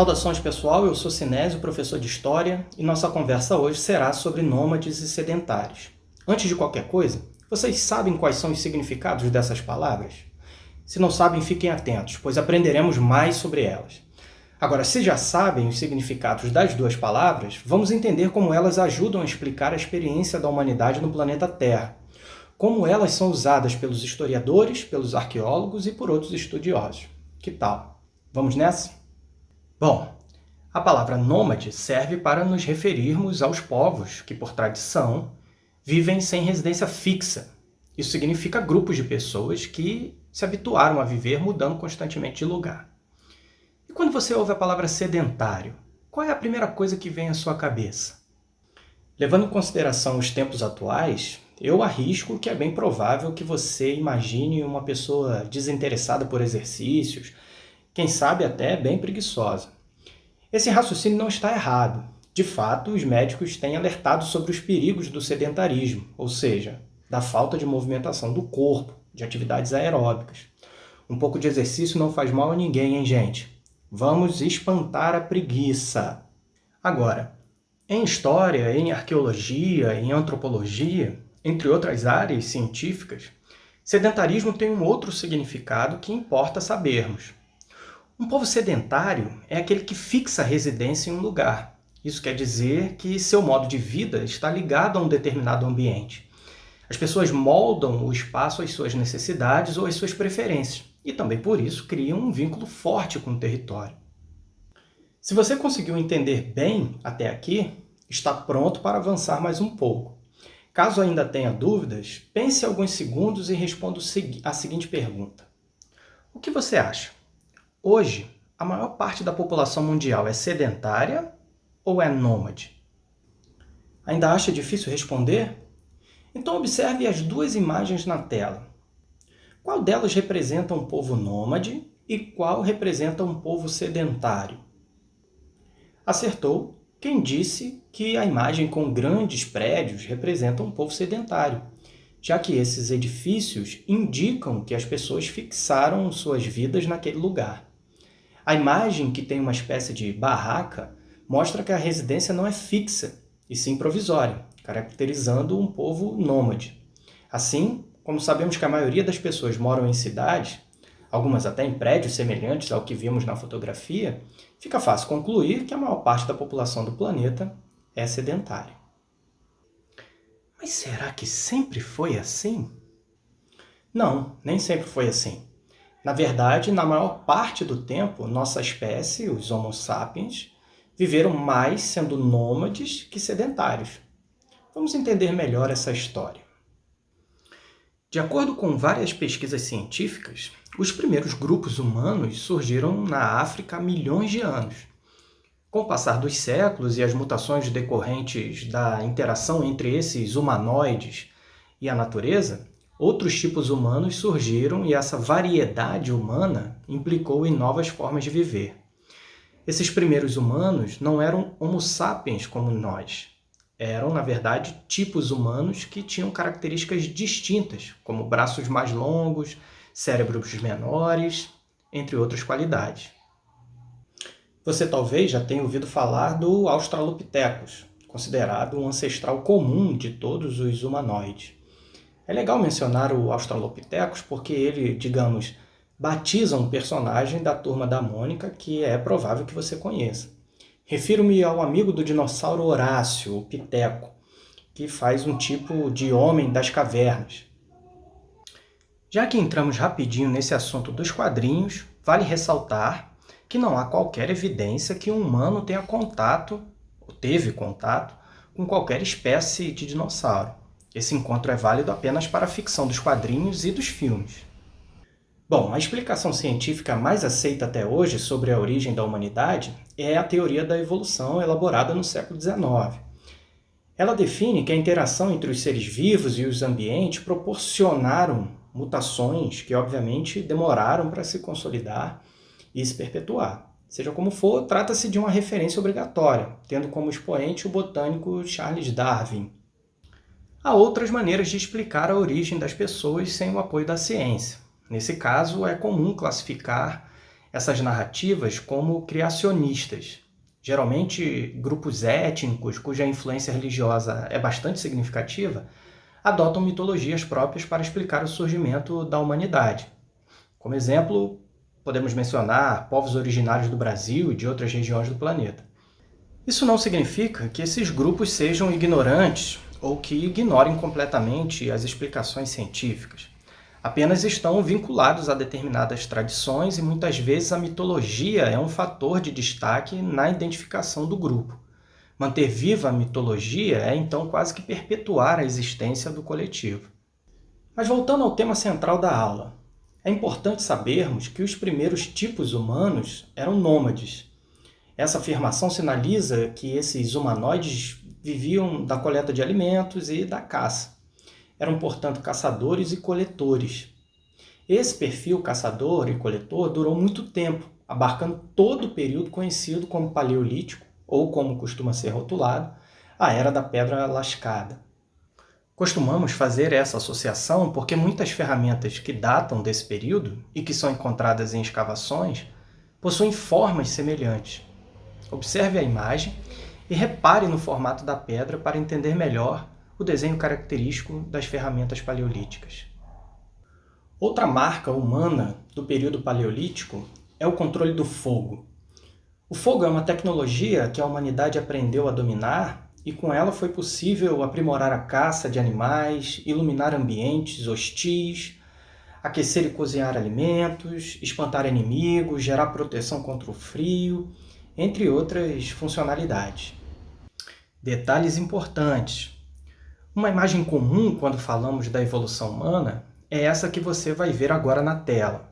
Saudações pessoal, eu sou Sinésio, professor de História, e nossa conversa hoje será sobre nômades e sedentários. Antes de qualquer coisa, vocês sabem quais são os significados dessas palavras? Se não sabem, fiquem atentos, pois aprenderemos mais sobre elas. Agora, se já sabem os significados das duas palavras, vamos entender como elas ajudam a explicar a experiência da humanidade no planeta Terra, como elas são usadas pelos historiadores, pelos arqueólogos e por outros estudiosos. Que tal? Vamos nessa? Bom, a palavra nômade serve para nos referirmos aos povos que, por tradição, vivem sem residência fixa. Isso significa grupos de pessoas que se habituaram a viver mudando constantemente de lugar. E quando você ouve a palavra sedentário, qual é a primeira coisa que vem à sua cabeça? Levando em consideração os tempos atuais, eu arrisco que é bem provável que você imagine uma pessoa desinteressada por exercícios, quem sabe até bem preguiçosa. Esse raciocínio não está errado. De fato, os médicos têm alertado sobre os perigos do sedentarismo, ou seja, da falta de movimentação do corpo, de atividades aeróbicas. Um pouco de exercício não faz mal a ninguém, hein, gente? Vamos espantar a preguiça. Agora, em história, em arqueologia, em antropologia, entre outras áreas científicas, sedentarismo tem um outro significado que importa sabermos. Um povo sedentário é aquele que fixa a residência em um lugar. Isso quer dizer que seu modo de vida está ligado a um determinado ambiente. As pessoas moldam o espaço às suas necessidades ou às suas preferências, e também por isso criam um vínculo forte com o território. Se você conseguiu entender bem até aqui, está pronto para avançar mais um pouco. Caso ainda tenha dúvidas, pense alguns segundos e responda a seguinte pergunta. O que você acha? Hoje, a maior parte da população mundial é sedentária ou é nômade? Ainda acha difícil responder? Então observe as duas imagens na tela. Qual delas representa um povo nômade e qual representa um povo sedentário? Acertou quem disse que a imagem com grandes prédios representa um povo sedentário, já que esses edifícios indicam que as pessoas fixaram suas vidas naquele lugar. A imagem, que tem uma espécie de barraca, mostra que a residência não é fixa, e sim provisória, caracterizando um povo nômade. Assim, como sabemos que a maioria das pessoas moram em cidades, algumas até em prédios semelhantes ao que vimos na fotografia, fica fácil concluir que a maior parte da população do planeta é sedentária. Mas será que sempre foi assim? Não, nem sempre foi assim. Na verdade, na maior parte do tempo, nossa espécie, os Homo sapiens, viveram mais sendo nômades que sedentários. Vamos entender melhor essa história. De acordo com várias pesquisas científicas, os primeiros grupos humanos surgiram na África há milhões de anos. Com o passar dos séculos e as mutações decorrentes da interação entre esses humanoides e a natureza, outros tipos humanos surgiram e essa variedade humana implicou em novas formas de viver. Esses primeiros humanos não eram Homo sapiens como nós. Eram, na verdade, tipos humanos que tinham características distintas, como braços mais longos, cérebros menores, entre outras qualidades. Você talvez já tenha ouvido falar do Australopithecus, considerado um ancestral comum de todos os humanoides. É legal mencionar o Australopithecus porque ele, digamos, batiza um personagem da Turma da Mônica que é provável que você conheça. Refiro-me ao amigo do dinossauro Horácio, o Piteco, que faz um tipo de homem das cavernas. Já que entramos rapidinho nesse assunto dos quadrinhos, vale ressaltar que não há qualquer evidência que um humano tenha contato, ou teve contato, com qualquer espécie de dinossauro. Esse encontro é válido apenas para a ficção dos quadrinhos e dos filmes. Bom, a explicação científica mais aceita até hoje sobre a origem da humanidade é a teoria da evolução elaborada no século XIX. Ela define que a interação entre os seres vivos e os ambientes proporcionaram mutações que, obviamente, demoraram para se consolidar e se perpetuar. Seja como for, trata-se de uma referência obrigatória, tendo como expoente o botânico Charles Darwin. Há outras maneiras de explicar a origem das pessoas sem o apoio da ciência. Nesse caso, é comum classificar essas narrativas como criacionistas. Geralmente, grupos étnicos cuja influência religiosa é bastante significativa adotam mitologias próprias para explicar o surgimento da humanidade. Como exemplo, podemos mencionar povos originários do Brasil e de outras regiões do planeta. Isso não significa que esses grupos sejam ignorantes ou que ignorem completamente as explicações científicas. Apenas estão vinculados a determinadas tradições e muitas vezes a mitologia é um fator de destaque na identificação do grupo. Manter viva a mitologia é então quase que perpetuar a existência do coletivo. Mas voltando ao tema central da aula, é importante sabermos que os primeiros tipos humanos eram nômades. Essa afirmação sinaliza que esses humanoides viviam da coleta de alimentos e da caça. Eram, portanto, caçadores e coletores. Esse perfil caçador e coletor durou muito tempo, abarcando todo o período conhecido como Paleolítico, ou como costuma ser rotulado, a Era da Pedra Lascada. Costumamos fazer essa associação porque muitas ferramentas que datam desse período e que são encontradas em escavações possuem formas semelhantes. Observe a imagem e repare no formato da pedra para entender melhor o desenho característico das ferramentas paleolíticas. Outra marca humana do período paleolítico é o controle do fogo. O fogo é uma tecnologia que a humanidade aprendeu a dominar e com ela foi possível aprimorar a caça de animais, iluminar ambientes hostis, aquecer e cozinhar alimentos, espantar inimigos, gerar proteção contra o frio, entre outras funcionalidades. Detalhes importantes. Uma imagem comum quando falamos da evolução humana é essa que você vai ver agora na tela.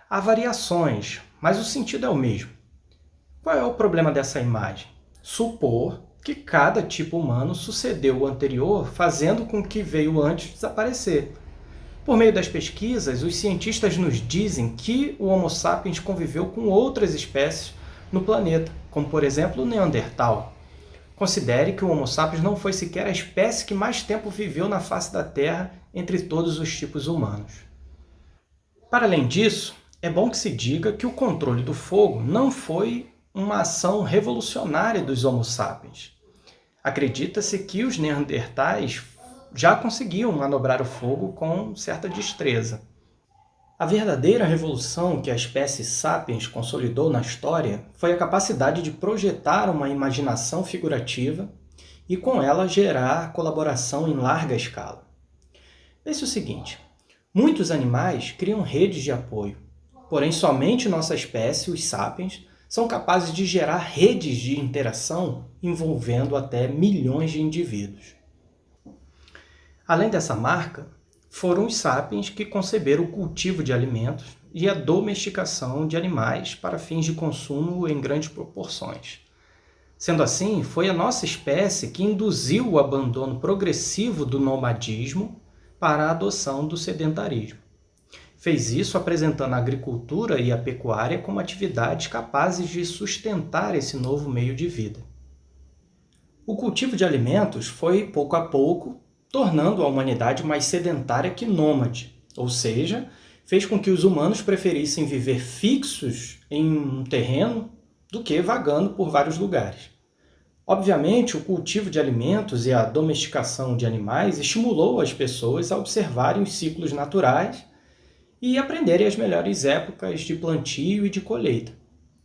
Há variações, mas o sentido é o mesmo. Qual é o problema dessa imagem? Supor que cada tipo humano sucedeu o anterior, fazendo com que veio antes desaparecer. Por meio das pesquisas, os cientistas nos dizem que o Homo sapiens conviveu com outras espécies no planeta, como por exemplo o Neandertal. Considere que o Homo sapiens não foi sequer a espécie que mais tempo viveu na face da Terra entre todos os tipos humanos. Para além disso, é bom que se diga que o controle do fogo não foi uma ação revolucionária dos Homo sapiens. Acredita-se que os neandertais já conseguiam manobrar o fogo com certa destreza. A verdadeira revolução que a espécie sapiens consolidou na história foi a capacidade de projetar uma imaginação figurativa e com ela gerar colaboração em larga escala. Pense o seguinte, muitos animais criam redes de apoio, porém somente nossa espécie, os sapiens, são capazes de gerar redes de interação envolvendo até milhões de indivíduos. Além dessa marca, foram os sapiens que conceberam o cultivo de alimentos e a domesticação de animais para fins de consumo em grandes proporções. Sendo assim, foi a nossa espécie que induziu o abandono progressivo do nomadismo para a adoção do sedentarismo. Fez isso apresentando a agricultura e a pecuária como atividades capazes de sustentar esse novo meio de vida. O cultivo de alimentos foi, pouco a pouco, tornando a humanidade mais sedentária que nômade, ou seja, fez com que os humanos preferissem viver fixos em um terreno do que vagando por vários lugares. Obviamente, o cultivo de alimentos e a domesticação de animais estimulou as pessoas a observarem os ciclos naturais e aprenderem as melhores épocas de plantio e de colheita.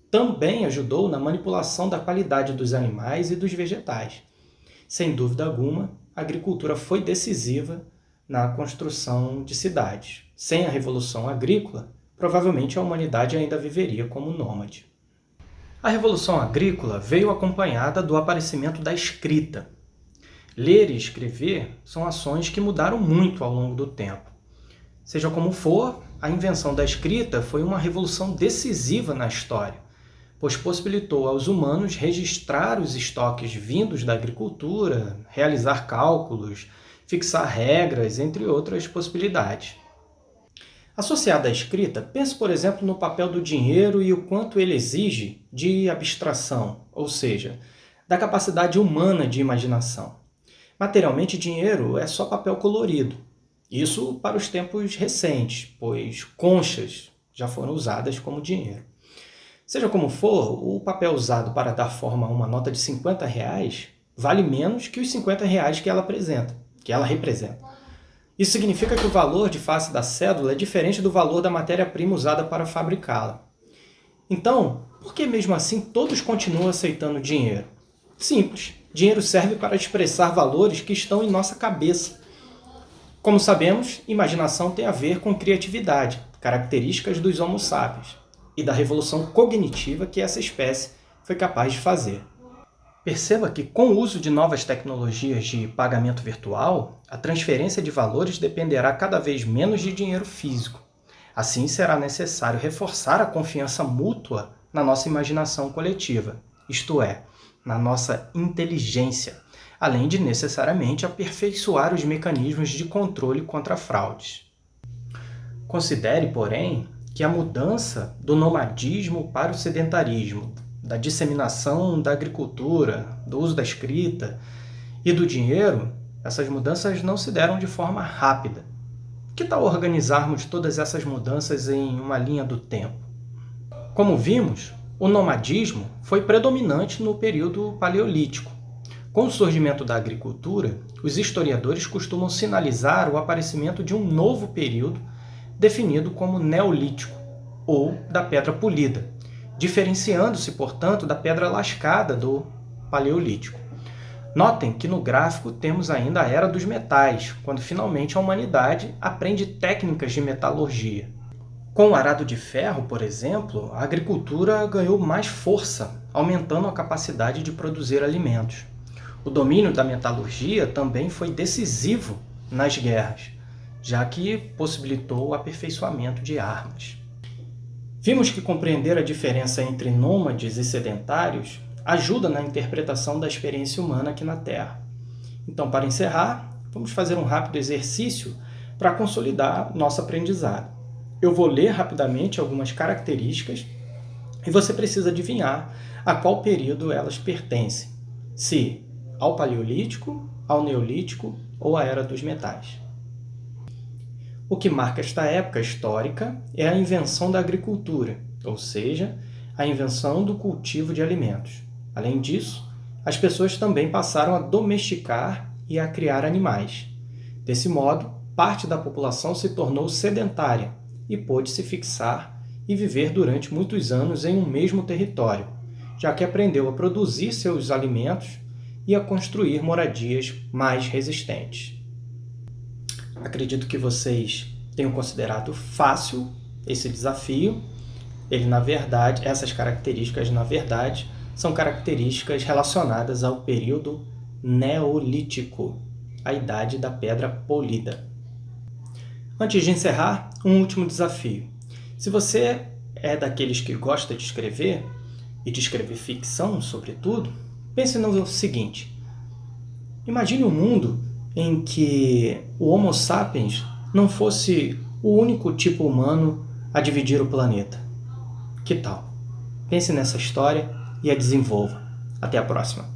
Também ajudou na manipulação da qualidade dos animais e dos vegetais. Sem dúvida alguma, a agricultura foi decisiva na construção de cidades. Sem a revolução agrícola, provavelmente a humanidade ainda viveria como nômade. A revolução agrícola veio acompanhada do aparecimento da escrita. Ler e escrever são ações que mudaram muito ao longo do tempo. Seja como for, a invenção da escrita foi uma revolução decisiva na história, pois possibilitou aos humanos registrar os estoques vindos da agricultura, realizar cálculos, fixar regras, entre outras possibilidades. Associada à escrita, pense, por exemplo, no papel do dinheiro e o quanto ele exige de abstração, ou seja, da capacidade humana de imaginação. Materialmente, dinheiro é só papel colorido. Isso para os tempos recentes, pois conchas já foram usadas como dinheiro. Seja como for, o papel usado para dar forma a uma nota de R$ 50 vale menos que os R$ 50 que ela representa. Isso significa que o valor de face da cédula é diferente do valor da matéria-prima usada para fabricá-la. Então, por que mesmo assim todos continuam aceitando dinheiro? Simples. Dinheiro serve para expressar valores que estão em nossa cabeça. Como sabemos, imaginação tem a ver com criatividade, características dos Homo sapiens, e da revolução cognitiva que essa espécie foi capaz de fazer. Perceba que, com o uso de novas tecnologias de pagamento virtual, a transferência de valores dependerá cada vez menos de dinheiro físico. Assim, será necessário reforçar a confiança mútua na nossa imaginação coletiva, isto é, na nossa inteligência, além de necessariamente aperfeiçoar os mecanismos de controle contra fraudes. Considere, porém, que a mudança do nomadismo para o sedentarismo, da disseminação da agricultura, do uso da escrita e do dinheiro, essas mudanças não se deram de forma rápida. Que tal organizarmos todas essas mudanças em uma linha do tempo? Como vimos, o nomadismo foi predominante no período paleolítico. Com o surgimento da agricultura, os historiadores costumam sinalizar o aparecimento de um novo período definido como neolítico, ou da pedra polida, diferenciando-se, portanto, da pedra lascada do paleolítico. Notem que no gráfico temos ainda a Era dos Metais, quando finalmente a humanidade aprende técnicas de metalurgia. Com o arado de ferro, por exemplo, a agricultura ganhou mais força, aumentando a capacidade de produzir alimentos. O domínio da metalurgia também foi decisivo nas guerras, já que possibilitou o aperfeiçoamento de armas. Vimos que compreender a diferença entre nômades e sedentários ajuda na interpretação da experiência humana aqui na Terra. Então, para encerrar, vamos fazer um rápido exercício para consolidar nosso aprendizado. Eu vou ler rapidamente algumas características e você precisa adivinhar a qual período elas pertencem, se ao Paleolítico, ao Neolítico ou à Era dos Metais. O que marca esta época histórica é a invenção da agricultura, ou seja, a invenção do cultivo de alimentos. Além disso, as pessoas também passaram a domesticar e a criar animais. Desse modo, parte da população se tornou sedentária e pôde se fixar e viver durante muitos anos em um mesmo território, já que aprendeu a produzir seus alimentos e a construir moradias mais resistentes. Acredito que vocês tenham considerado fácil esse desafio. Essas características, na verdade, são características relacionadas ao período neolítico, a idade da pedra polida. Antes de encerrar, um último desafio. Se você é daqueles que gosta de escrever, e de escrever ficção, sobretudo, pense no seguinte: imagine um mundo em que o Homo sapiens não fosse o único tipo humano a dividir o planeta. Que tal? Pense nessa história e a desenvolva. Até a próxima!